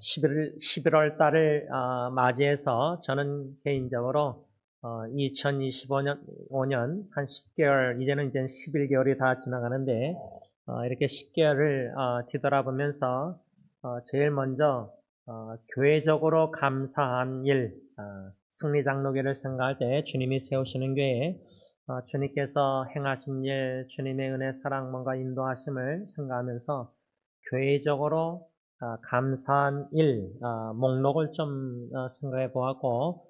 11월 달을 맞이해서 저는 개인적으로 2025년 한 10개월, 이제는 이제 11개월이 다 지나가는데 이렇게 10개월을 뒤돌아보면서 제일 먼저 교회적으로 감사한 일, 승리장로교를 생각할 때 주님이 세우시는 교회, 주님께서 행하신 일, 주님의 은혜, 사랑, 뭔가 인도하심을 생각하면서 교회적으로 감사한 일 목록을 좀 생각해 보았고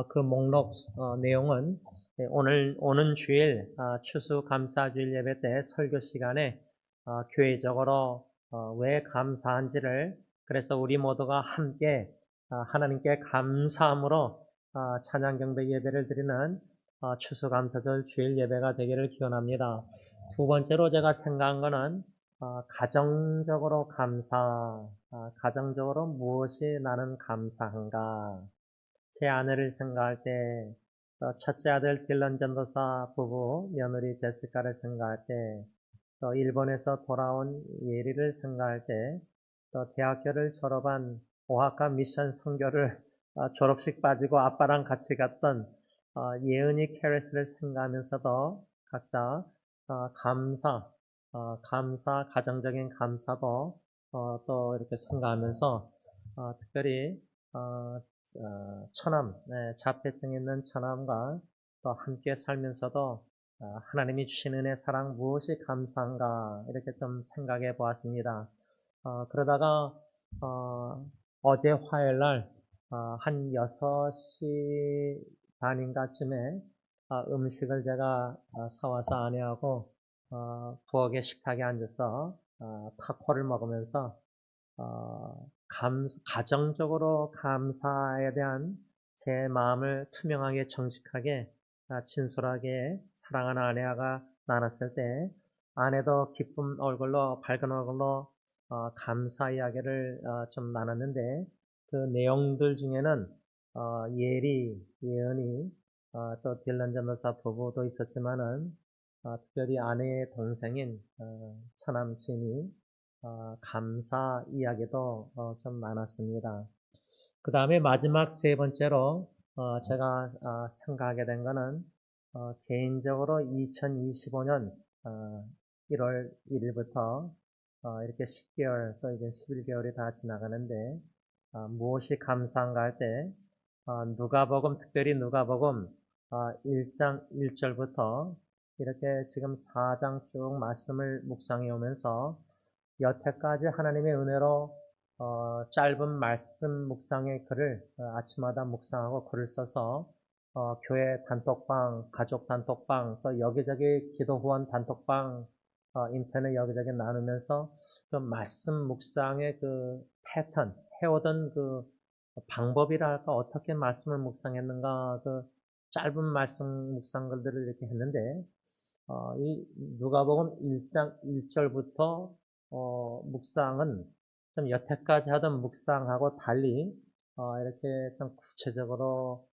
그 목록 내용은 오늘 오는 주일 추수감사주일 예배 때 설교 시간에 교회적으로 왜 감사한지를 그래서 우리 모두가 함께 하나님께 감사함으로 찬양 경배 예배를 드리는 추수감사절 주일 예배가 되기를 기원합니다. 두 번째로 제가 생각한 것은 가정적으로 가정적으로 무엇이 나는 감사한가? 제 아내를 생각할 때, 또 첫째 아들 딜런 전도사 부부, 며느리 제시카를 생각할 때, 또 일본에서 돌아온 예리를 생각할 때, 또 대학교를 졸업한 오하카 미션 선교를 졸업식 빠지고 아빠랑 같이 갔던 예은이 캐리스를 생각하면서도 각자 감사, 가정적인 감사도 또 이렇게 생각하면서 특별히 처남, 자폐증 있는 처남과 또 함께 살면서도 하나님이 주신 은혜, 사랑 무엇이 감사한가 이렇게 좀 생각해 보았습니다. 그러다가 어제 화요일 날 한 6시 반인가쯤에 음식을 제가 사와서 아내하고 부엌의 식탁에 앉아서 타코를 먹으면서 가정적으로 감사에 대한 제 마음을 투명하게 정직하게 진솔하게 사랑하는 아내가 나눴을 때 아내도 기쁜 얼굴로 밝은 얼굴로 감사 이야기를 좀 나눴는데 그 내용들 중에는 예은이 또 딜런 전도사 부부도 있었지만은 특별히 아내의 동생인 처남친이 감사 이야기도 좀 많았습니다. 그 다음에 마지막 세 번째로 제가 생각하게 된 거는 개인적으로 2025년 1월 1일부터 이렇게 10개월 또 이제 11개월이 다 지나가는데 무엇이 감사한가 할 때 누가복음 특별히 누가복음 1장 1절부터 이렇게 지금 4장 쭉 말씀을 묵상해 오면서 여태까지 하나님의 은혜로 짧은 말씀 묵상의 글을 아침마다 묵상하고 글을 써서 교회 단톡방, 가족 단톡방, 또 여기저기 기도 후원 단톡방, 인터넷 여기저기 나누면서 그 말씀 묵상의 그 패턴, 해오던 그 방법이라 할까, 어떻게 말씀을 묵상했는가, 그 짧은 말씀 묵상글들을 이렇게 했는데, 이 누가복음 1장 1절부터 묵상은 좀 여태까지 하던 묵상하고 달리 이렇게 좀 구체적으로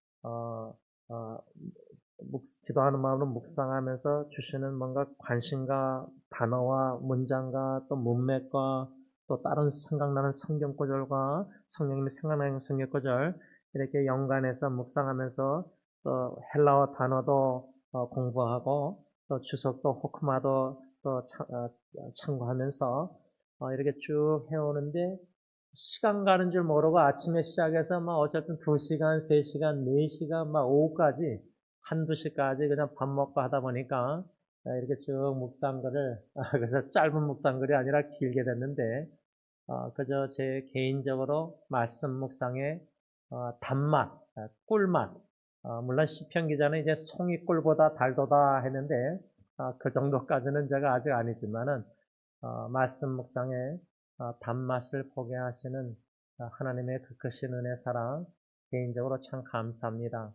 기도하는 마음으로 묵상하면서 주시는 뭔가 관심과 단어와 문장과 또 문맥과 또 다른 생각나는 성경 구절과 성령님이 생각나는 성경 구절 이렇게 연관해서 묵상하면서 또 헬라어 단어도 공부하고 또 주석도 호크마도 또 참고하면서 이렇게 쭉 해오는데 시간 가는 줄 모르고 아침에 시작해서 막 어쨌든 2시간, 3시간, 4시간 막 오후까지 한두 시까지 그냥 밥 먹고 하다 보니까 이렇게 쭉 묵상글을 그래서 짧은 묵상글이 아니라 길게 됐는데 그저 제 개인적으로 말씀 묵상의 단맛, 꿀맛 물론 시편 기자는 이제 송이 꿀보다 달도다 했는데 그 정도까지는 제가 아직 아니지만은 말씀 묵상의 단맛을 보게 하시는 하나님의 그 크신 은혜 사랑 개인적으로 참 감사합니다.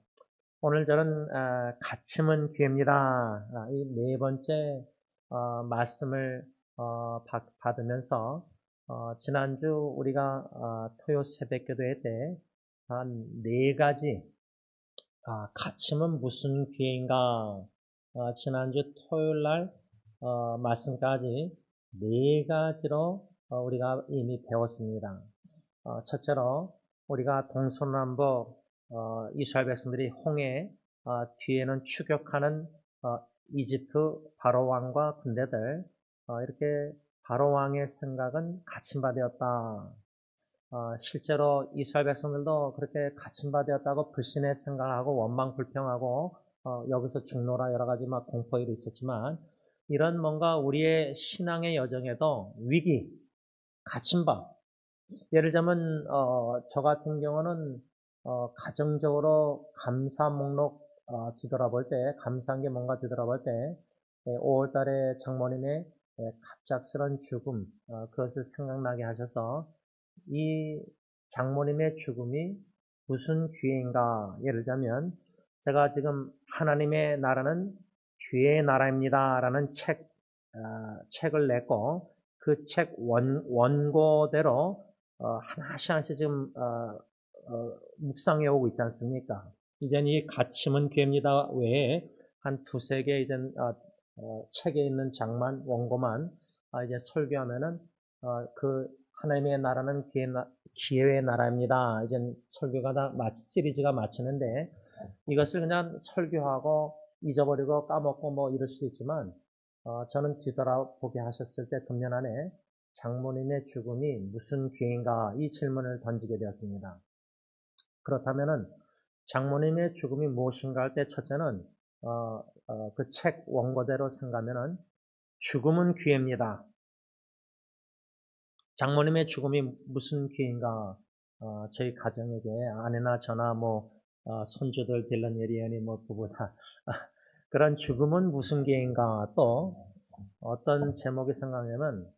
오늘 저는 가침은 기회입니다. 이 네 번째 말씀을 받으면서 지난주 우리가 토요 새벽기도회 때 한 네 가지 가침은 무슨 기회인가 지난주 토요일 날 말씀까지 네 가지로 우리가 이미 배웠습니다. 첫째로 우리가 동서남북 이스라엘 백성들이 홍해 뒤에는 추격하는 이집트 바로 왕과 군대들 이렇게 바로 왕의 생각은 갇힌 바 되었다. 실제로 이스라엘 백성들도 그렇게 갇힌 바 되었다고 불신의 생각하고 원망 불평하고 여기서 죽노라 여러 가지 막 공포일이 있었지만 이런 뭔가 우리의 신앙의 여정에도 위기, 갇힌 바 예를 들면 저 같은 경우는 가정적으로 감사 목록 뒤돌아볼 때 감사한 게 뭔가 뒤돌아볼 때 5월 달에 장모님의 갑작스런 죽음 그것을 생각나게 하셔서 이 장모님의 죽음이 무슨 기회인가 예를 들자면 제가 지금 하나님의 나라는 기회의 나라입니다 라는 책을 냈고 그 책 원고대로 하나씩 하나씩 지금 묵상해 오고 있지 않습니까? 이젠 이 갇힘은 기회입니다 외에 한 두세 개 이젠 책에 있는 장만 원고만 이제 설교하면은 그 하나님의 나라는 기회의 나라입니다. 이젠 설교가 다 시리즈가 마치는데 이것을 그냥 설교하고 잊어버리고 까먹고 뭐 이럴 수도 있지만 저는 뒤돌아보게 하셨을 때 금년 안에 장모님의 죽음이 무슨 기회인가 이 질문을 던지게 되었습니다. 그렇다면은 장모님의 죽음이 무엇인가 할 때 첫째는 그 책 원고대로 생각하면은 죽음은 기회입니다. 장모님의 죽음이 무슨 기회인가? 저희 가정에게 아내나 저나 뭐 손주들 딜런 예리언이 뭐 부부 다 그런 죽음은 무슨 기회인가? 또 어떤 제목이 생각하면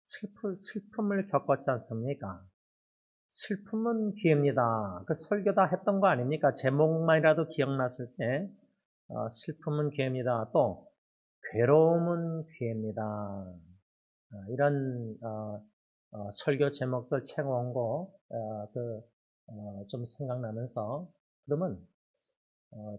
슬픔을 겪었지 않습니까? 슬픔은 기회입니다. 그 설교 다 했던 거 아닙니까? 제목만이라도 기억났을 때 슬픔은 기회입니다. 또 괴로움은 기회입니다. 이런 설교 제목들 책 원고 좀 생각나면서 그러면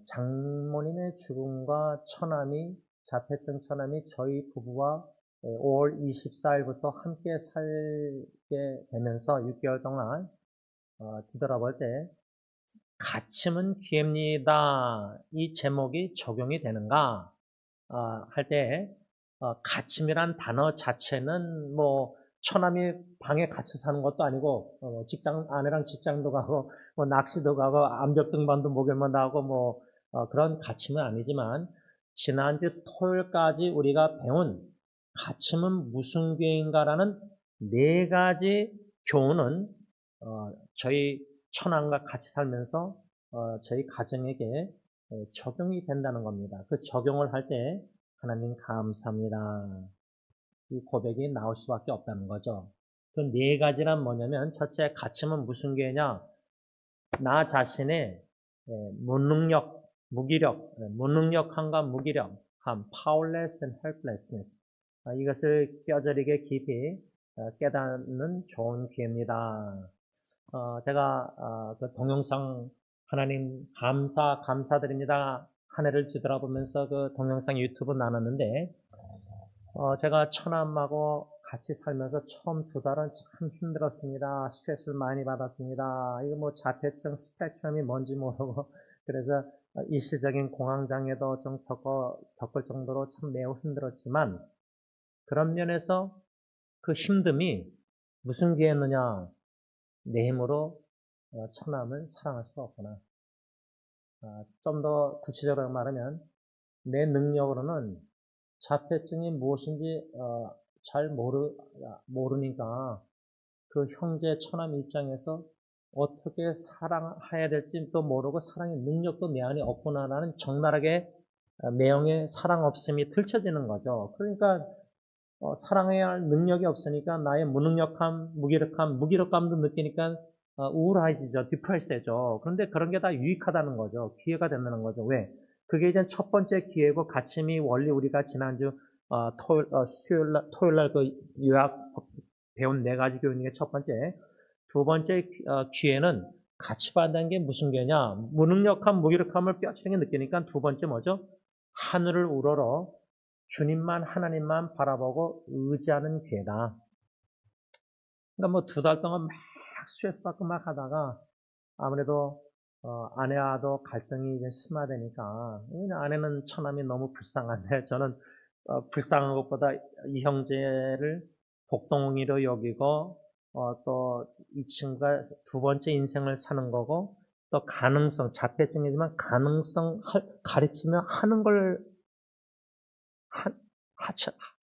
장모님의 죽음과 처남이 자폐증 처남이 저희 부부와 5월 24일부터 함께 살게 되면서 6개월 동안 뒤돌아볼 때 갇힘은 기회입니다. 이 제목이 적용이 되는가 할 때 갇힘이란 단어 자체는 뭐 처남이 방에 같이 사는 것도 아니고 아내랑 직장도 가고 뭐 낚시도 가고 암벽 등반도 목요일마다 하고 뭐 그런 갇힘은 아니지만 지난주 토요일까지 우리가 배운 갇힘은 무슨 교회인가라는 네 가지 교훈은 저희 처남과 같이 살면서 저희 가정에게 적용이 된다는 겁니다. 그 적용을 할 때 하나님 감사합니다. 이 고백이 나올 수밖에 없다는 거죠. 그 네 가지란 뭐냐면 첫째 갇힘은 무슨 교회냐? 나 자신의 무능력, 무기력, 무능력함과 무기력함, powerless and helplessness 이것을 뼈저리게 깊이 깨닫는 좋은 기회입니다. 제가 그 동영상 하나님 감사드립니다. 한 해를 뒤돌아보면서 그 동영상 유튜브 나눴는데 제가 처남하고 같이 살면서 처음 2달은 참 힘들었습니다. 스트레스를 많이 받았습니다. 이거 뭐 자폐증 스펙트럼이 뭔지 모르고 그래서 일시적인 공황장애도 좀 겪을 정도로 참 매우 힘들었지만 그런 면에서 그 힘듦이 무슨 기회였느냐? 내 힘으로 처남을 사랑할 수가 없구나. 좀 더 구체적으로 말하면 내 능력으로는 자폐증이 무엇인지 잘 모르니까 그 형제 처남 입장에서 어떻게 사랑해야 될지 또 모르고 사랑의 능력도 내 안에 없구나라는 적나라하게 매형의 사랑 없음이 들춰지는 거죠. 그러니까 사랑해야 할 능력이 없으니까 나의 무능력함, 무기력감도 느끼니까 우울해지죠. 디프레스 되죠. 그런데 그런 게 다 유익하다는 거죠. 기회가 된다는 거죠. 왜? 그게 이제 첫 번째 기회고 가침이 원리 우리가 지난주 토요일 날 그 요약 배운 네 가지 교훈 중에 첫 번째. 두 번째 기회는 같이 받는 게 무슨 기회냐? 무능력함, 무기력함을 뼈저리게 느끼니까 두 번째 뭐죠? 하늘을 우러러 주님만 하나님만 바라보고 의지하는 기회다. 그러니까 뭐 2달 동안 막 스트레스 받고 막 하다가 아무래도 아내와도 갈등이 이제 심화되니까 그냥 아내는 처남이 너무 불쌍한데 저는 불쌍한 것보다 이 형제를 복덩이로 여기고 또 이 친구가 두 번째 인생을 사는 거고 또 가능성 자폐증이지만 가능성 가리키며 하는 걸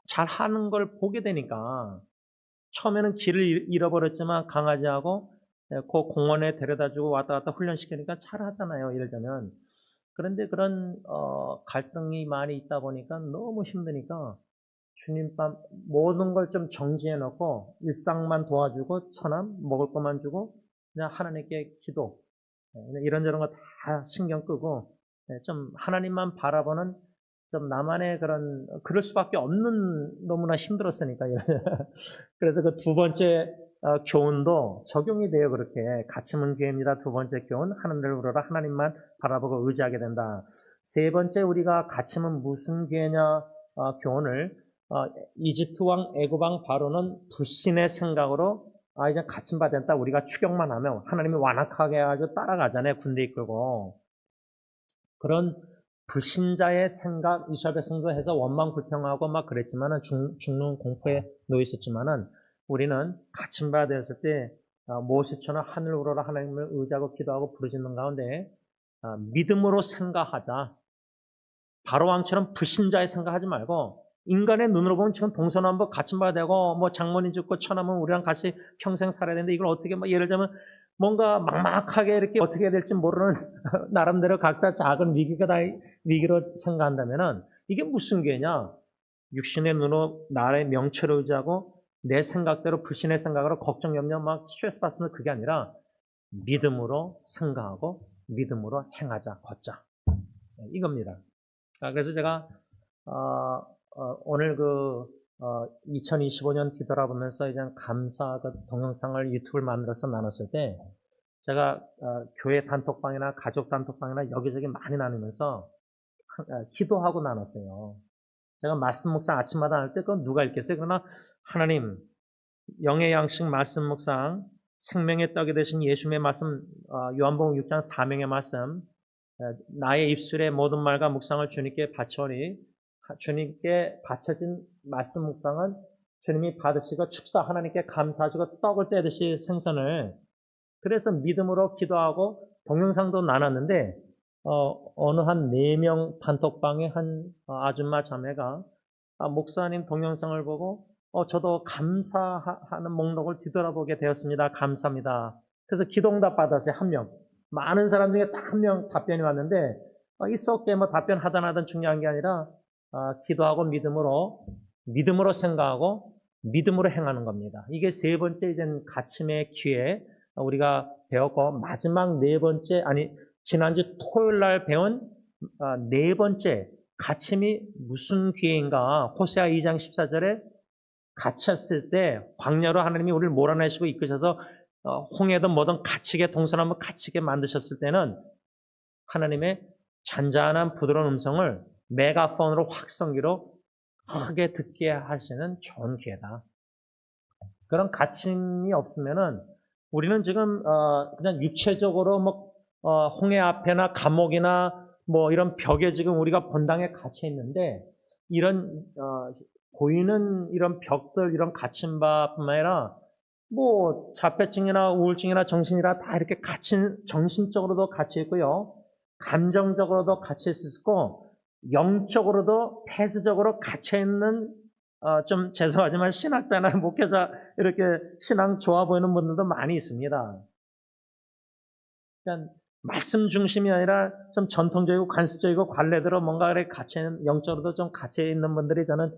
잘 하는 걸 보게 되니까 처음에는 길을 잃어버렸지만 강아지하고 그 공원에 데려다주고 왔다 갔다 훈련시키니까 잘 하잖아요. 예를 들면. 그런데 그런 갈등이 많이 있다 보니까 너무 힘드니까 주님밤 모든 걸 좀 정지해 놓고 일상만 도와주고 처남 먹을 것만 주고 그냥 하나님께 기도 이런저런 거 다 신경 끄고 좀 하나님만 바라보는 좀 나만의 그럴 수밖에 없는 너무나 힘들었으니까. 그래서 그 두 번째 교훈도 적용이 돼요. 그렇게 가치문 교회입니다. 두 번째 교훈 하늘을 우러러 하나님만 바라보고 의지하게 된다. 세 번째 우리가 가치문 무슨 교회냐 교훈을 이집트 왕 애굽 왕 바로는 불신의 생각으로 이제 갇힌받았다 우리가 추격만 하면 하나님이 완악하게 해가지고 따라가잖아요. 군대 이끌고. 그런 불신자의 생각, 이스라엘 백성도 해서 원망 불평하고 막 그랬지만은 죽는 공포에 놓여 있었지만은 우리는 갇힌받았을 때 모세처럼 하늘 우러러 하나님을 의지하고 기도하고 부르짖는 가운데 믿음으로 생각하자. 바로 왕처럼 불신자의 생각하지 말고 인간의 눈으로 보면 지금 동서남북 갇힌바가 되고 뭐 장모님 죽고 처남은 우리랑 같이 평생 살아야 되는데 이걸 어떻게 예를 들자면 뭔가 막막하게 이렇게 어떻게 해야 될지 모르는 나름대로 각자 작은 위기로 생각한다면은 이게 무슨 교회냐? 육신의 눈으로 나의 명철을 의지하고 내 생각대로 불신의 생각으로 걱정 염려 막 스트레스 받는 그게 아니라 믿음으로 생각하고 믿음으로 행하자 걷자 이겁니다. 그래서 제가 오늘 2025년 뒤돌아보면서 이제 감사 동영상을 유튜브를 만들어서 나눴을 때 제가 교회 단톡방이나 가족 단톡방이나 여기저기 많이 나누면서 기도하고 나눴어요. 제가 말씀 묵상 아침마다 할 때 그건 누가 읽겠어요? 그러나 하나님 영의 양식 말씀 묵상 생명의 떡이 되신 예수님의 말씀 요한복음 6장 4명의 말씀 나의 입술의 모든 말과 묵상을 주님께 바쳐오니 주님께 바쳐진 말씀 묵상은 주님이 받으시고 축사 하나님께 감사하시고 떡을 떼듯이 생선을 그래서 믿음으로 기도하고 동영상도 나눴는데 어느 한 4명 단톡방에 한 아줌마 자매가 목사님 동영상을 보고 저도 감사하는 목록을 뒤돌아보게 되었습니다. 감사합니다. 그래서 기도응답 받았어요. 한 명. 많은 사람 중에 딱 한 명 답변이 왔는데 있었게 뭐 답변 하든 하든 중요한 게 아니라 기도하고 믿음으로 생각하고 믿음으로 행하는 겁니다. 이게 세 번째 이제 가침의 기회 우리가 배웠고 마지막 네 번째 지난주 토요일 날 배운 네 번째 가침이 무슨 기회인가 호세아 2장 14절에 갇혔을 때 광야로 하나님이 우리를 몰아내시고 이끄셔서 홍해든 뭐든 갇히게 동서남북 갇히게 만드셨을 때는 하나님의 잔잔한 부드러운 음성을 메가폰으로 확성기로 크게 듣게 하시는 좋은 기회다. 그런 갇힘이 없으면은 우리는 지금 그냥 육체적으로 뭐 홍해 앞에나 감옥이나 뭐 이런 벽에 지금 우리가 본당에 갇혀 있는데 이런 보이는 이런 벽들 이런 갇힌 바뿐만 아니라 뭐 자폐증이나 우울증이나 정신이라 다 이렇게 정신적으로도 갇혀 있고요. 감정적으로도 갇혀 있고 영적으로도 폐쇄적으로 갇혀 있는 좀 죄송하지만 신학자나 목회자 이렇게 신앙 좋아 보이는 분들도 많이 있습니다. 그러니까 말씀 중심이 아니라 좀 전통적이고 관습적이고 관례대로 뭔가 갇혀 있는 영적으로도 좀 갇혀 있는 분들이 저는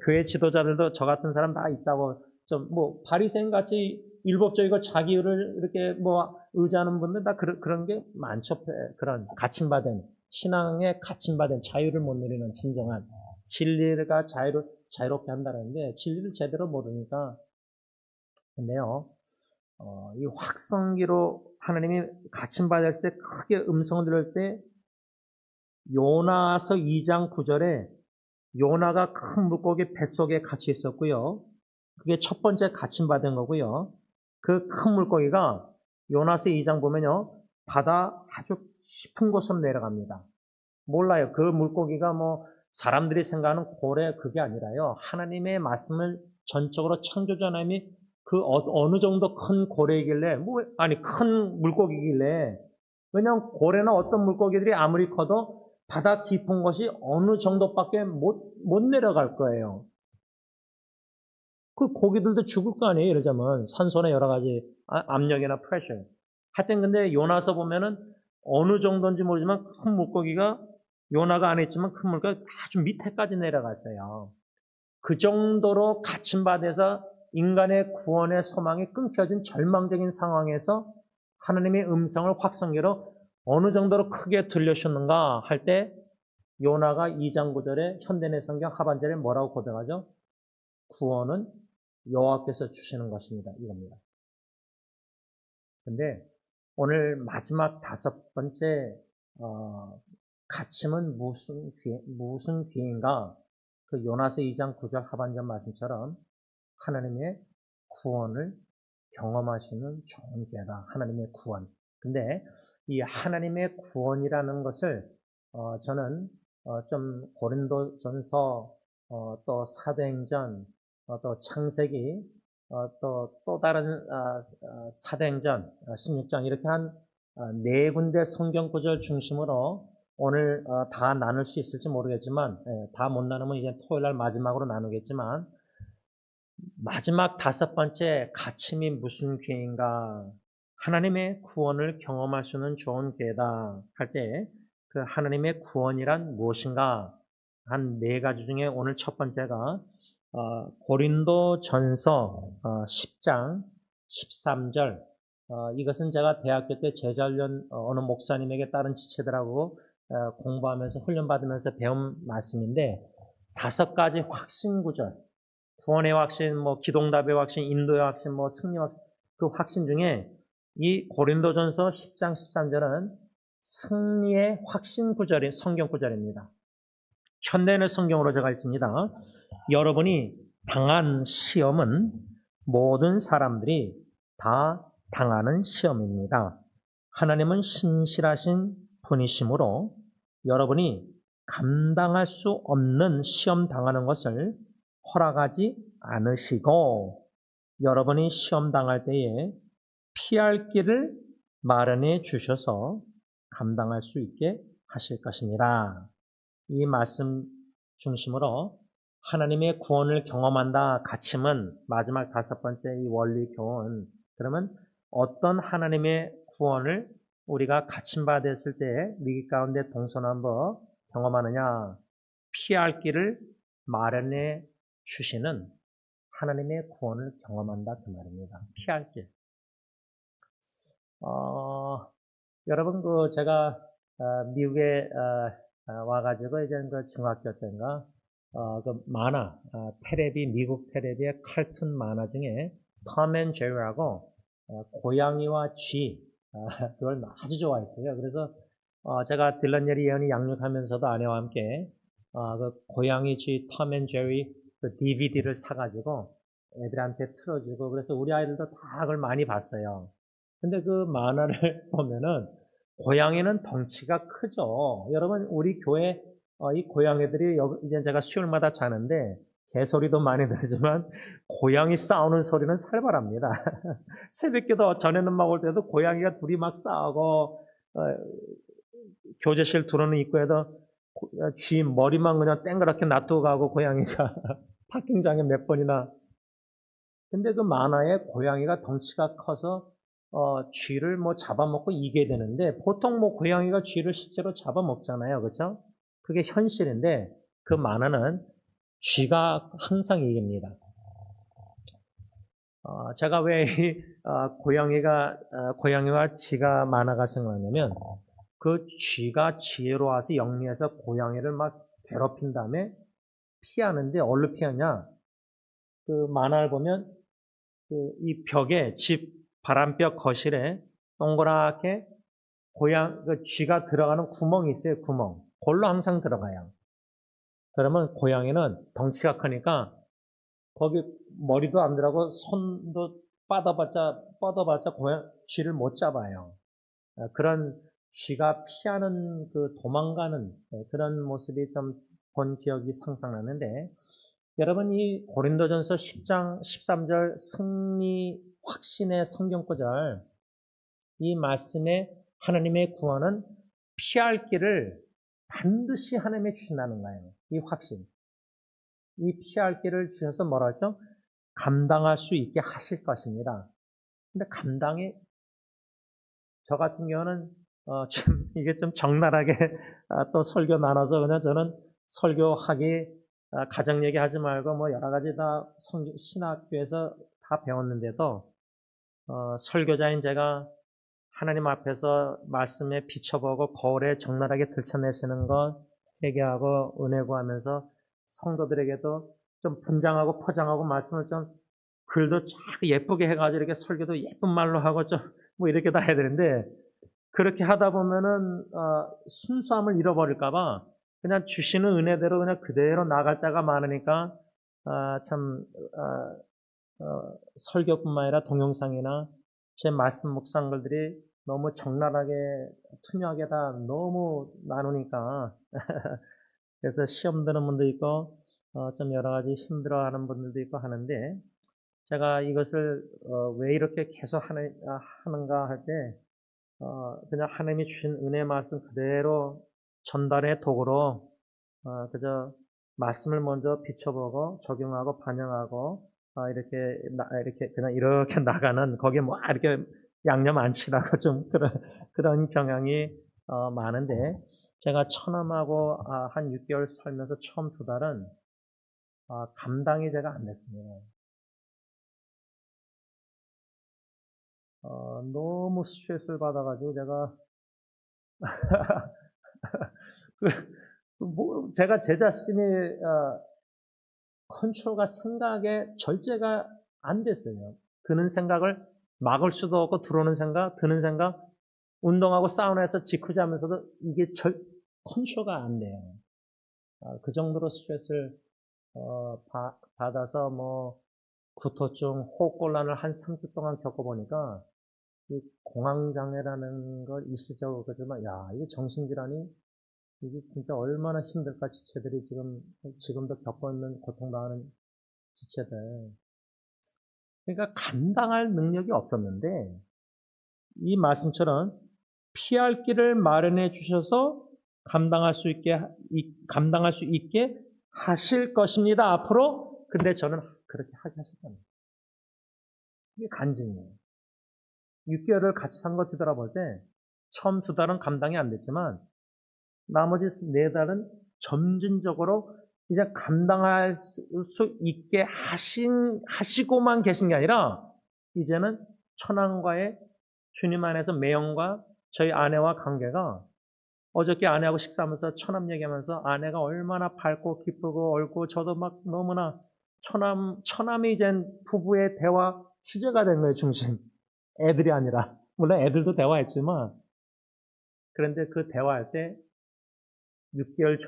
교회 지도자들도 저 같은 사람 다 있다고 좀 뭐 바리새인 같이 율법적이고 자기를 이렇게 뭐 의지하는 분들 다 그런 게 많죠. 그런 갇힘받은 신앙에 갇힘받은 자유를 못 누리는 진정한 진리가 자유롭게 한다는데 진리를 제대로 모르니까 근데요. 이 확성기로 하나님이 갇힘받았을 때 크게 음성을 들을 때 요나서 2장 9절에 요나가 큰 물고기 뱃속에 갇혀 있었고요. 그게 첫 번째 갇힘받은 거고요. 그 큰 물고기가 요나스 2장 보면요. 바다 아주 깊은 곳으로 내려갑니다. 몰라요. 그 물고기가 뭐 사람들이 생각하는 고래 그게 아니라요. 하나님의 말씀을 전적으로 창조주 하나님이 그 어느 정도 큰 고래이길래 큰 물고기길래 왜냐하면 고래나 어떤 물고기들이 아무리 커도 바다 깊은 곳이 어느 정도밖에 못 내려갈 거예요. 그 고기들도 죽을 거 아니에요. 예를 들자면 산소나 여러 가지 압력이나 프레셔. 하여튼 근데 요나서 보면은 어느 정도인지 모르지만 큰 물고기가 요나가 안에 있지만 큰 물고기가 아주 밑에까지 내려갔어요. 그 정도로 갇힌 바다에서 인간의 구원의 소망이 끊겨진 절망적인 상황에서 하나님의 음성을 확성기로 어느 정도로 크게 들려주셨는가 할 때 요나가 2장 9절에 현대내 성경 하반절에 뭐라고 고백하죠? 구원은 여호와께서 주시는 것입니다. 이겁니다. 근데 오늘 마지막 5번째 갇힘은 무슨 기회인가? 그 요나서 2장 9절 하반절 말씀처럼 하나님의 구원을 경험하시는 좋은 기회다. 하나님의 구원. 근데 이 하나님의 구원이라는 것을 저는 좀 고린도전서 또 사도행전 또 창세기 또 다른 사도행전 16장 이렇게 한 4군데 성경 구절 중심으로 오늘 다 나눌 수 있을지 모르겠지만 다 못 나누면 이제 토요일 날 마지막으로 나누겠지만 마지막 5번째 갇힘이 무슨 기회인가? 하나님의 구원을 경험할 수 있는 좋은 기회다 할 때 그 하나님의 구원이란 무엇인가? 한 4가지 중에 오늘 첫 번째가 고린도전서 10장 13절 이것은 제가 대학교 때 제자훈련 어느 목사님에게 따른 지체들하고 공부하면서 훈련받으면서 배운 말씀인데 5가지 확신 구절 구원의 확신, 기동답의 확신, 인도의 확신, 승리 확신 그 확신 중에 이 고린도전서 10장 13절은 승리의 확신 구절인 성경 구절입니다. 현대인의 성경으로 제가 있습니다. 여러분이 당한 시험은 모든 사람들이 다 당하는 시험입니다. 하나님은 신실하신 분이시므로 여러분이 감당할 수 없는 시험 당하는 것을 허락하지 않으시고 여러분이 시험 당할 때에 피할 길을 마련해 주셔서 감당할 수 있게 하실 것입니다. 이 말씀 중심으로 하나님의 구원을 경험한다. 갇힘은 마지막 5번째 이 원리 교훈. 그러면 어떤 하나님의 구원을 우리가 갇힌 바 됐을 때 위기 가운데 동서남북 경험하느냐? 피할 길을 마련해 주시는 하나님의 구원을 경험한다 그 말입니다. 피할 길. 여러분 제가 미국에 와가지고 이제 중학교 때인가 그 만화 테레비 미국 테레비의 칼툰 만화 중에 톰 앤 제리라고 고양이와 쥐 그걸 아주 좋아했어요. 그래서 제가 딜런 예리 예언이 양육하면서도 아내와 함께 그 고양이 쥐 톰 앤 제리 그 DVD를 사가지고 애들한테 틀어주고 그래서 우리 아이들도 다 그걸 많이 봤어요. 근데 그 만화를 보면은 고양이는 덩치가 크죠. 여러분 우리 교회 이 고양이들이 이제 제가 수요일마다 자는데 개소리도 많이 들지만 고양이 싸우는 소리는 살벌합니다. 새벽기도 전에는 막 올 때도 고양이가 둘이 막 싸우고 교제실 들어오는 입구에도 쥐 머리만 그냥 땡그랗게 놔두고 가고 고양이가 파킹장에 몇 번이나. 근데 그 만화에 고양이가 덩치가 커서 쥐를 잡아먹고 이게 되는데 보통 고양이가 쥐를 실제로 잡아먹잖아요. 그렇죠? 그게 현실인데 그 만화는 쥐가 항상 이깁니다. 제가 왜 고양이와 쥐가 만화가 생각나냐면 그 쥐가 지혜로워서 영리해서 고양이를 막 괴롭힌 다음에 피하는데 어디로 피하냐? 그 만화를 보면 이 벽에 집 바람벽 거실에 동그랗게 그 쥐가 들어가는 구멍이 있어요. 구멍. 그걸로 항상 들어가요. 그러면 고양이는 덩치가 크니까 거기 머리도 안 들어가고 손도 뻗어봤자 쥐를 못 잡아요. 그런 쥐가 피하는 그 도망가는 그런 모습이 좀 본 기억이 상상나는데, 여러분 이 고린도전서 10장 13절 승리 확신의 성경 구절, 이 말씀에 하나님의 구원은 피할 길을 반드시 하나님이 주신다는 거예요. 이 확신. 이 피할 길을 주셔서 뭐라 하죠? 감당할 수 있게 하실 것입니다. 근데 감당이, 저 같은 경우는 이게 좀 적나라하게 또 설교 나눠서 그냥 저는 설교하기, 가정 얘기하지 말고 뭐 여러 가지 다 신학교에서 다 배웠는데도 설교자인 제가 하나님 앞에서 말씀에 비춰보고 거울에 적나라하게 들춰내시는 것 회개하고 은혜 구하면서 성도들에게도 좀 분장하고 포장하고 말씀을 좀 글도 쫙 예쁘게 해가지고 이렇게 설교도 예쁜 말로 하고 좀 뭐 이렇게 다 해야 되는데, 그렇게 하다 보면은 순수함을 잃어버릴까봐 그냥 주시는 은혜대로 그냥 그대로 나갈 때가 많으니까 참 설교뿐만 아니라 동영상이나 제 말씀 묵상글들이 너무 적나라하게 투명하게 다 너무 나누니까 그래서 시험 드는 분도 있고 좀 여러 가지 힘들어하는 분들도 있고 하는데, 제가 이것을 왜 이렇게 계속 하는가 할 때 그냥 하나님이 주신 은혜 말씀 그대로 전달의 도구로 그저 말씀을 먼저 비춰보고 적용하고 반영하고 이렇게 그냥 이렇게 나가는, 거기에 뭐 이렇게 양념 안 칠하고 좀 그런 경향이 많은데, 제가 처남하고 한 6개월 살면서 처음 2달은 감당이 제가 안 됐습니다. 너무 스트레스를 받아가지고 제가 제가 제 자신이 컨트롤과 생각에 절제가 안 됐어요. 드는 생각을 막을 수도 없고 들어오는 생각, 드는 생각, 운동하고 사우나에서 직후지 하면서도 이게 컨트롤가 안 돼요. 그 정도로 스트레스를 받아서 뭐 구토증, 호흡곤란을 한 3주 동안 겪어보니까 이 공황장애라는 걸 일시적으로 그지만, 야, 이게 정신질환이 이게 진짜 얼마나 힘들까, 지체들이 지금도 겪고 있는 고통당하는 지체들. 그러니까 감당할 능력이 없었는데, 이 말씀처럼 피할 길을 마련해 주셔서 감당할 수 있게 하실 것입니다, 앞으로. 근데 저는 그렇게 하게 하셨다는 거예요. 이게 간증이에요. 6개월을 같이 산 거 뒤돌아볼 때 처음 2달은 감당이 안 됐지만 나머지 4달은 점진적으로 이제 감당할 수 있게 하시고만 계신 게 아니라 이제는 천황과의 주님 안에서 매형과 저희 아내와 관계가, 어저께 아내하고 식사하면서 처남 얘기하면서 아내가 얼마나 밝고 기쁘고 옳고 저도 막 너무나 처남이 이젠 부부의 대화 주제가 된 거예요, 중심. 애들이 아니라. 물론 애들도 대화했지만, 그런데 그 대화할 때 6개월,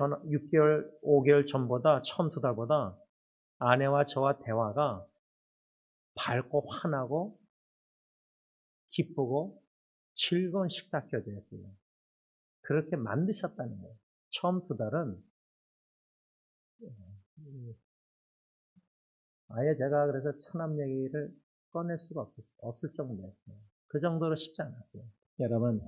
5개월 전보다, 처음 2달보다 아내와 저와 대화가 밝고 환하고 기쁘고 즐거운 식탁교제였어요. 그렇게 만드셨다는 거예요. 처음 2달은 아예 제가 그래서 처남 얘기를 꺼낼 수가 없을 정도였어요. 그 정도로 쉽지 않았어요. 여러분,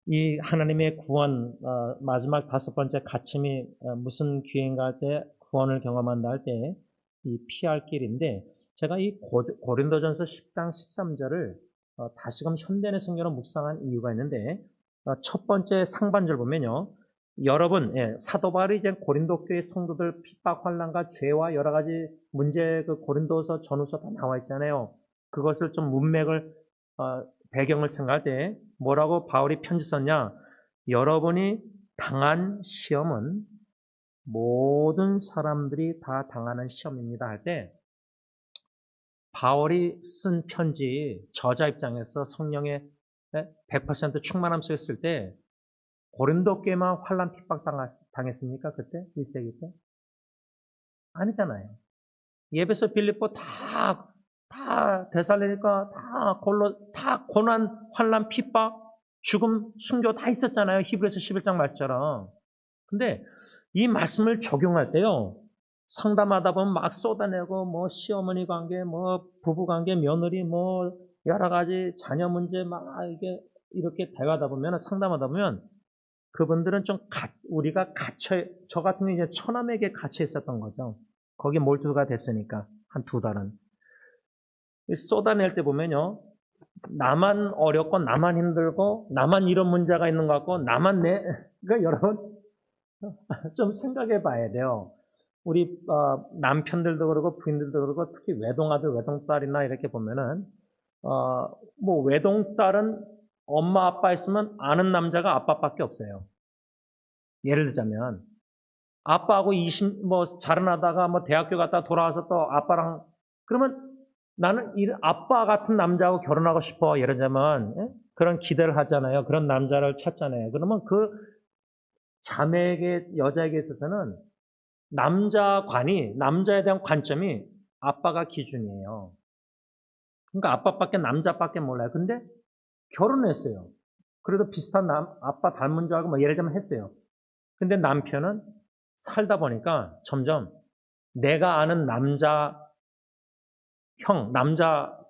이 하나님의 구원, 마지막 5번째 가침이 무슨 기회인가 할 때, 구원을 경험한다 할 때, 이 피할 길인데, 제가 이 고린도전서 10장 13절을 다시금 현대의 성경으로 묵상한 이유가 있는데, 첫 번째 상반절 보면요, 여러분, 사도 바울이 이제 고린도 교회 성도들 핍박, 환난과 죄와 여러 가지 문제, 그 고린도서, 전후서 다 나와 있잖아요. 그것을 좀 문맥을 배경을 생각할 때 뭐라고 바울이 편지 썼냐? 여러분이 당한 시험은 모든 사람들이 다 당하는 시험입니다 할 때, 바울이 쓴 편지 저자 입장에서 성령의 100% 충만함 속에 때 고린도 교회만 환난 핍박 당했습니까? 그때 1세기 때? 아니잖아요. 예배소, 빌립보 다 다 되살리니까 다 고난, 환난, 핍박, 죽음, 순교 다 있었잖아요. 히브리서 11장 말처럼. 근데 이 말씀을 적용할 때요, 상담하다 보면 막 쏟아내고, 뭐, 시어머니 관계, 뭐, 부부 관계, 며느리, 뭐, 여러 가지 자녀 문제 막 이렇게 대화하다 보면, 상담하다 보면, 그분들은 좀 우리가 저 같은 경우 이제 처남에게 갇혀 있었던 거죠. 거기 몰두가 됐으니까, 한 2달은. 쏟아낼 때 보면요, 나만 어렵고, 나만 힘들고, 나만 이런 문제가 있는 것 같고, 그러니까 여러분, 좀 생각해 봐야 돼요. 우리 남편들도 그러고 부인들도 그러고 특히 외동아들, 외동딸이나 이렇게 보면은 뭐 외동딸은 엄마 아빠 있으면 아는 남자가 아빠밖에 없어요. 예를 들자면 아빠하고 자른하다가 뭐 대학교 갔다 돌아와서 또 아빠랑 그러면 나는 아빠 같은 남자하고 결혼하고 싶어. 예를 들자면 그런 기대를 하잖아요. 그런 남자를 찾잖아요. 그러면 그 자매에게 여자에게 있어서는 남자에 대한 관점이 아빠가 기준이에요. 그러니까 남자밖에 몰라요. 근데 결혼했어요. 그래도 비슷한 아빠 닮은 줄 알고 뭐 예를 들면 했어요. 근데 남편은 살다 보니까 점점 내가 아는 남자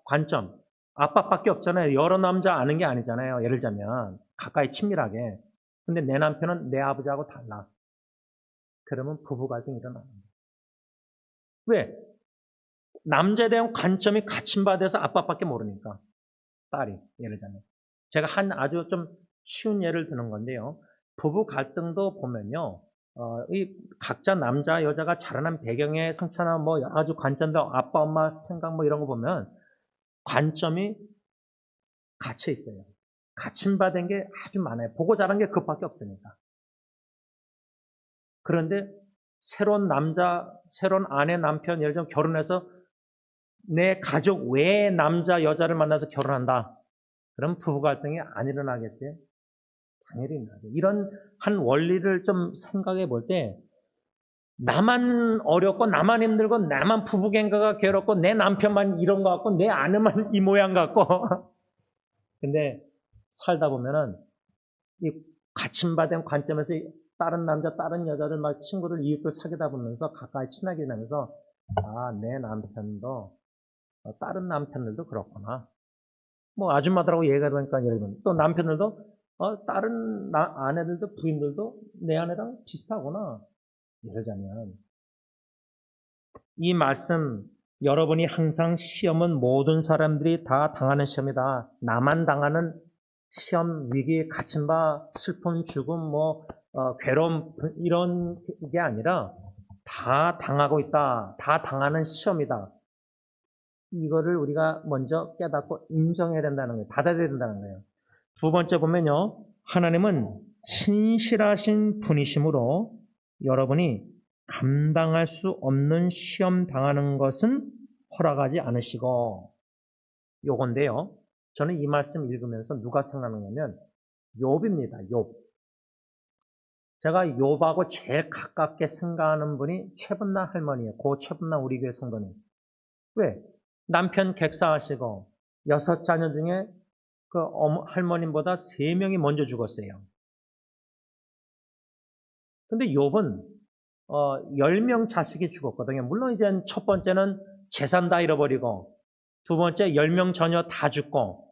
관점, 아빠밖에 없잖아요. 여러 남자 아는 게 아니잖아요. 예를 들자면 가까이 친밀하게. 근데 내 남편은 내 아버지하고 달라. 그러면 부부 갈등이 일어납니다. 왜? 남자에 대한 관점이 갇힌바돼서 아빠밖에 모르니까. 딸이, 예를 들자면. 제가 아주 좀 쉬운 예를 드는 건데요. 부부 갈등도 보면요. 이 각자 남자, 여자가 자라난 배경의 성차나 뭐 여러 가지 관점도 아빠, 엄마 생각 뭐 이런 거 보면 관점이 갇혀 있어요. 갇힌바된 게 아주 많아요. 보고 자란 게 그것밖에 없으니까. 그런데 새로운 아내, 남편, 예를 들면 결혼해서 내 가족 외의 남자, 여자를 만나서 결혼한다. 그럼 부부 갈등이 안 일어나겠어요? 당연히 일어나죠. 이런 한 원리를 좀 생각해 볼 때 나만 어렵고 나만 힘들고 나만 부부 갱가가 괴롭고 내 남편만 이런 것 같고 내 아내만 이 모양 같고 근데 살다 보면은 이 갇힌바된 관점에서 다른 남자, 다른 여자들 막 친구들, 이웃들 사귀다 보면서 가까이 친하게 되면서 내 남편도 다른 남편들도 그렇구나. 뭐 아줌마들하고 얘기하다 보니까 예를 들면 또 남편들도 다른 아내들도 부인들도 내 아내랑 비슷하구나. 예를 들자면 이 말씀 여러분이 항상 시험은 모든 사람들이 다 당하는 시험이다. 나만 당하는 시험, 위기에 갇힌 바, 슬픔, 죽음, 괴로움 이런 게 아니라 다 당하고 있다. 다 당하는 시험이다. 이거를 우리가 먼저 깨닫고 인정해야 된다는 거예요. 받아들여야 된다는 거예요. 두 번째 보면요. 하나님은 신실하신 분이시므로 여러분이 감당할 수 없는 시험 당하는 것은 허락하지 않으시고 요건데요. 저는 이 말씀 읽으면서 누가 생각나냐면 욥입니다. 욥. 제가 욥하고 제일 가깝게 생각하는 분이 최분나 할머니예요. 고 최분나 우리 교회 성도님. 왜? 남편 객사하시고 6자녀 중에 그 할머님보다 3명이 먼저 죽었어요. 근데 욥은 10명 자식이 죽었거든요. 물론 이제 첫 번째는 재산 다 잃어버리고 두 번째 10명 자녀 다 죽고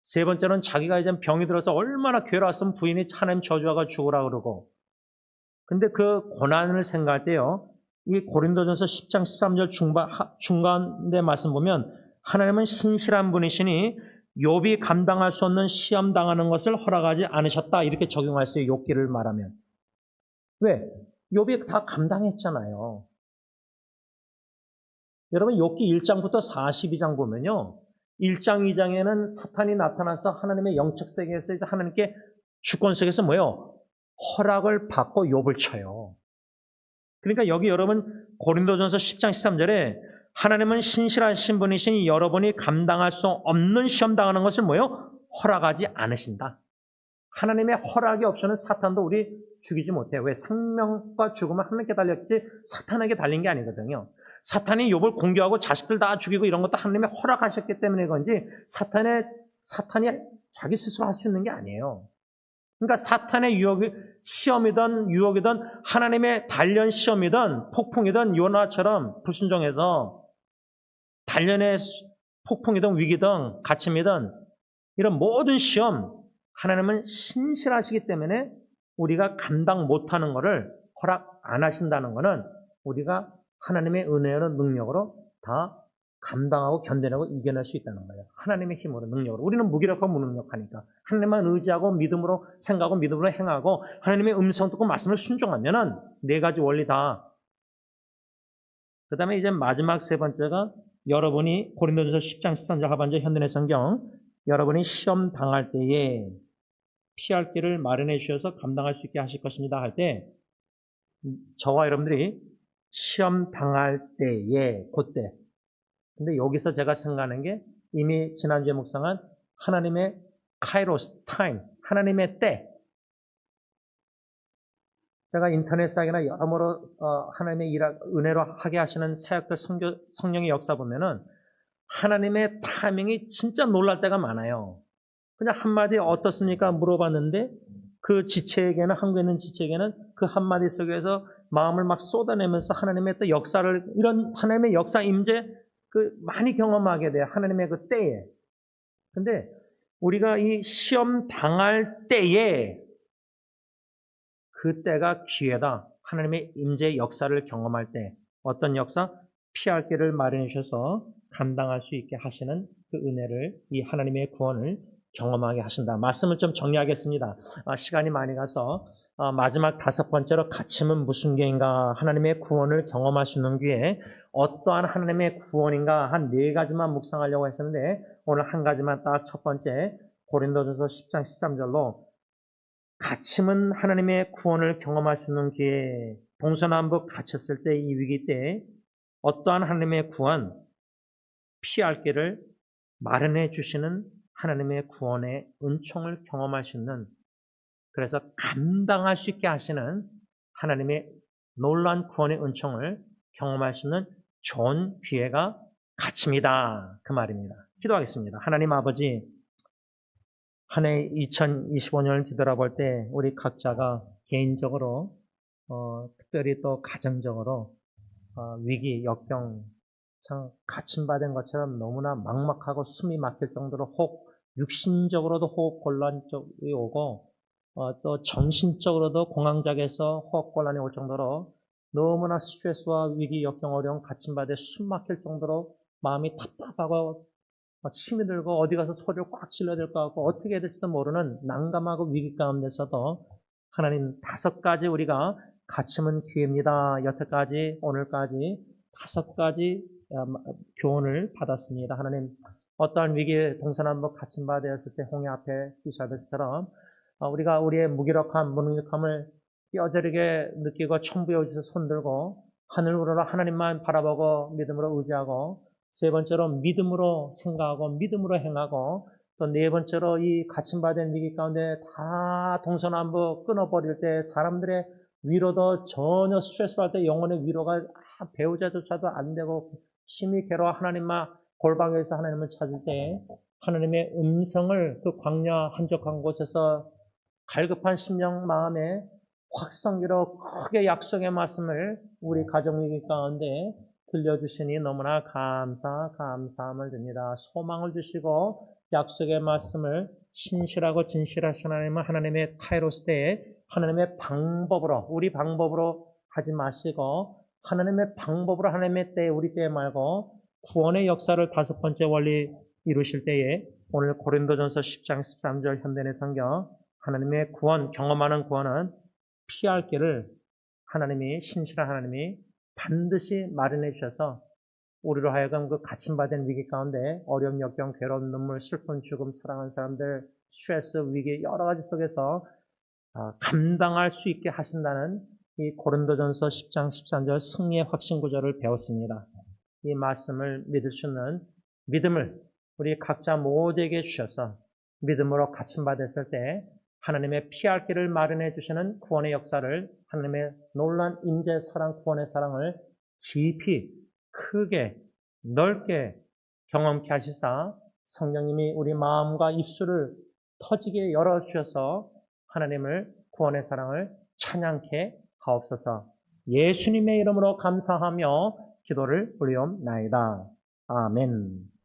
세 번째는 자기가 이제 병이 들어서 얼마나 괴로웠으면 부인이 하나님 저주하고 죽으라 그러고 근데 그 고난을 생각할 때요. 이 고린도전서 10장 13절 중간에 말씀 보면 하나님은 신실한 분이시니 욥이 감당할 수 없는 시험 당하는 것을 허락하지 않으셨다. 이렇게 적용할 수 있어요. 욥기를 말하면. 왜? 욥이 다 감당했잖아요. 여러분 욥기 1장부터 42장 보면요. 1장, 2장에는 사탄이 나타나서 하나님의 영적 세계에서 하나님께 주권 세계에서 뭐예요? 허락을 받고 욥을 쳐요. 그러니까 여기 여러분 고린도전서 10장 13절에 하나님은 신실하신 분이시니 여러분이 감당할 수 없는 시험 당하는 것을 뭐예요? 허락하지 않으신다. 하나님의 허락이 없이는 사탄도 우리 죽이지 못해요. 왜? 생명과 죽음은 하나님께 달렸지 사탄에게 달린 게 아니거든요. 사탄이 욥을 공격하고 자식들 다 죽이고 이런 것도 하나님이 허락하셨기 때문에 그런지 사탄이 자기 스스로 할 수 있는 게 아니에요. 그러니까 사탄의 시험이든 유혹이든 하나님의 단련 시험이든 폭풍이든 요나처럼 불순종해서 단련의 폭풍이든 위기든 갇힘이든 이런 모든 시험 하나님은 신실하시기 때문에 우리가 감당 못하는 것을 허락 안 하신다는 것은 우리가 하나님의 은혜로 능력으로 다 감당하고 견뎌내고 이겨낼 수 있다는 거예요. 하나님의 힘으로 능력으로. 우리는 무기력하고 무능력하니까 하나님만 의지하고 믿음으로 생각하고 믿음으로 행하고 하나님의 음성 듣고 말씀을 순종하면은 네 가지 원리 다. 그 다음에 이제 마지막 세 번째가 여러분이 고린도전서 10장 13절 하반절 현대의 성경 여러분이 시험 당할 때에 피할 길을 마련해 주셔서 감당할 수 있게 하실 것입니다 할 때 저와 여러분들이 시험 당할 때에 그때 근데 여기서 제가 생각하는 게 이미 지난주에 묵상한 하나님의 카이로스 타임 하나님의 때 제가 인터넷상이나 여러모로 하나님의 은혜로 하게 하시는 사역들 성령의 역사 보면은 하나님의 타이밍이 진짜 놀랄 때가 많아요. 그냥 한마디 어떻습니까? 물어봤는데 그 지체에게는 한국에 있는 지체에게는 그 한마디 속에서 마음을 막 쏟아내면서 하나님의 또 역사를 이런 하나님의 역사 임재 많이 경험하게 돼요. 하나님의 그 때에. 근데 우리가 이 시험 당할 때에 그 때가 기회다. 하나님의 임재 역사를 경험할 때 어떤 역사? 피할 길을 마련해 주셔서 감당할 수 있게 하시는 그 은혜를 이 하나님의 구원을 경험하게 하신다. 말씀을 좀 정리하겠습니다. 시간이 많이 가서 마지막 다섯 번째로 갇힘은 무슨 게인가 하나님의 구원을 경험할 수 있는 기회 어떠한 하나님의 구원인가 한 네 가지만 묵상하려고 했었는데 오늘 한 가지만 딱 첫 번째 고린도전서 10장 13절로 갇힘은 하나님의 구원을 경험할 수 있는 기회 동서남북 갇혔을 때 이 위기 때 어떠한 하나님의 구원 피할 길을 마련해 주시는 하나님의 구원의 은총을 경험할 수 있는 그래서 감당할 수 있게 하시는 하나님의 놀라운 구원의 은총을 경험할 수 있는 좋은 기회가 갇힘이다. 그 말입니다. 기도하겠습니다. 하나님 아버지 한 해 2025년을 뒤돌아볼 때 우리 각자가 개인적으로 특별히 또 가정적으로 위기, 역경 참 갇힘받은 것처럼 너무나 막막하고 숨이 막힐 정도로 혹 육신적으로도 호흡 곤란이 오고 또 정신적으로도 공황장애에서 호흡 곤란이 올 정도로 너무나 스트레스와 위기, 역경, 어려움 갇힘받아 숨 막힐 정도로 마음이 답답하고 힘이 들고 어디 가서 소리를 꽉 질러야 될 것 같고 어떻게 해야 될지도 모르는 난감하고 위기 가운데서도 하나님 다섯 가지 우리가 갇힘은 기회입니다. 여태까지 오늘까지 다섯 가지 교훈을 받았습니다. 하나님 어떠한 위기에 동서남북 갇힘받았을 때 홍해 앞에 이사벨처럼 우리가 우리의 무기력함, 무능력함을 뼈저리게 느끼고 천부에 주셔서 손들고 하늘 우러러 하나님만 바라보고 믿음으로 의지하고 세 번째로 믿음으로 생각하고 믿음으로 행하고 또 네 번째로 이 갇힘받은 위기 가운데 다 동서남북 끊어버릴 때 사람들의 위로도 전혀 스트레스 받을 때 영혼의 위로가 배우자조차도 안 되고 심히 괴로워 하나님만 골방에서 하나님을 찾을 때 하나님의 음성을 그 광야 한적한 곳에서 갈급한 심령 마음에 확성기로 크게 약속의 말씀을 우리 가정 위기 가운데 들려주시니 너무나 감사함을 드립니다. 소망을 주시고 약속의 말씀을 신실하고 진실하신 하나님은 하나님의 카이로스 때에 하나님의 방법으로 우리 방법으로 하지 마시고 하나님의 방법으로 하나님의 때에 우리 때에 말고 구원의 역사를 다섯 번째 원리 이루실 때에 오늘 고린도전서 10장 13절 현대의 성경 하나님의 구원 경험하는 구원은 피할 길을 하나님이 신실한 하나님이 반드시 마련해 주셔서 우리로 하여금 그 갇힘받은 위기 가운데 어려움, 역경, 괴로움, 눈물, 슬픈 죽음, 사랑하는 사람들, 스트레스, 위기 여러 가지 속에서 감당할 수 있게 하신다는 이 고린도전서 10장 13절 승리의 확신 구절을 배웠습니다. 이 말씀을 믿을 수 있는 믿음을 우리 각자 모두에게 주셔서 믿음으로 갇힘받았을 때 하나님의 피할 길을 마련해 주시는 구원의 역사를 하나님의 놀라운 임재 사랑 구원의 사랑을 깊이 크게 넓게 경험케 하시사 성령님이 우리 마음과 입술을 터지게 열어주셔서 하나님을 구원의 사랑을 찬양케 하옵소서. 예수님의 이름으로 감사하며 기도를 올리옵나이다. 아멘.